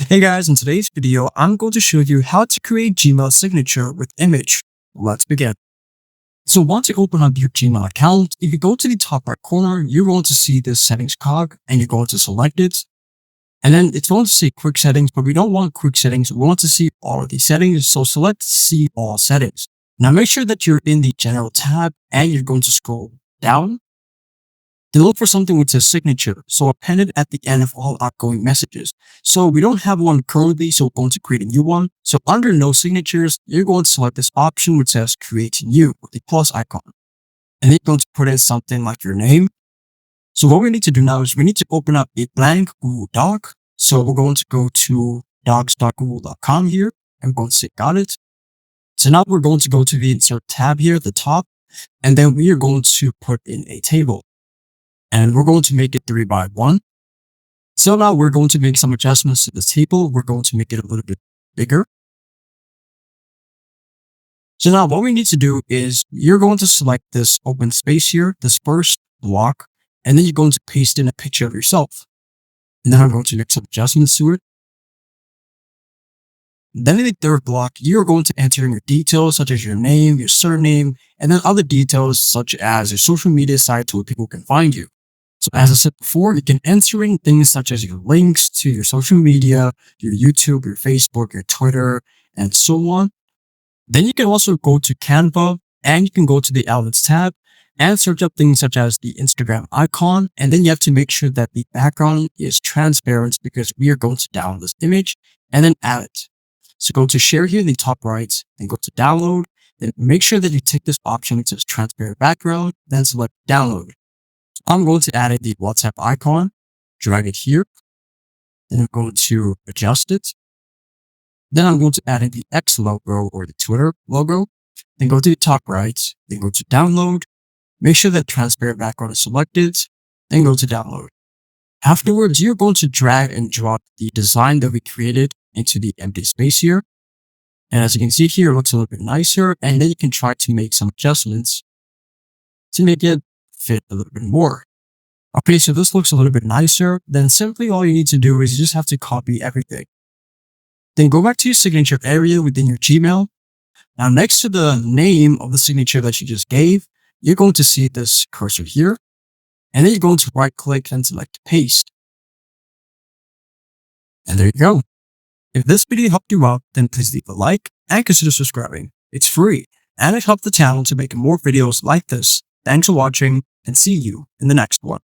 Hey guys, in today's video, I'm going to show you how to create Gmail signature with image. Let's begin. So once you open up your Gmail account, if you go to the top right corner, you're going to see this settings cog and you're going to select it. And then it's going to say quick settings, but we don't want quick settings. We want to see all of these settings. So select see all settings. Now make sure that you're in the general tab and you're going to scroll down. Then look for something which says signature. So append it at the end of all outgoing messages. So we don't have one currently, so we're going to create a new one. So under no signatures, you're going to select this option which says create new with the plus icon. And then you're going to put in something like your name. So what we need to do now is we need to open up a blank Google Doc. So we're going to go to docs.google.com here and we're going to say got it. So now we're going to go to the insert tab here at the top. And then we are going to put in a table. And we're going to make it 3 by 1. So now we're going to make some adjustments to the table. We're going to make it a little bit bigger. So now what we need to do is you're going to select this open space here, this first block, and then you're going to paste in a picture of yourself. And then I'm going to make some adjustments to it. Then in the third block, you're going to enter in your details such as your name, your surname, and then other details such as your social media site where people can find you. So as I said before, you can enter in things such as your links to your social media, your YouTube, your Facebook, your Twitter, and so on. Then you can also go to Canva and you can go to the Elements tab and search up things such as the Instagram icon. And then you have to make sure that the background is transparent because we are going to download this image and then add it. So go to share here in the top right, then go to download. Then make sure that you tick this option which says transparent background, then select download. I'm going to add in the WhatsApp icon, drag it here. Then I'm going to adjust it. Then I'm going to add in the X logo or the Twitter logo. Then go to the top right, then go to download. Make sure that transparent background is selected, then go to download. Afterwards, you're going to drag and drop the design that we created into the empty space here. And as you can see here, it looks a little bit nicer. And then you can try to make some adjustments to make it fit a little bit more. Okay, so this looks a little bit nicer. Then simply all you need to do is you just have to copy everything. Then go back to your signature area within your Gmail. Now next to the name of the signature that you just gave, you're going to see this cursor here. And then you're going to right click and select paste. And there you go. If this video helped you out, then please leave a like and consider subscribing. It's free and it helps the channel to make more videos like this. Thanks for watching and see you in the next one.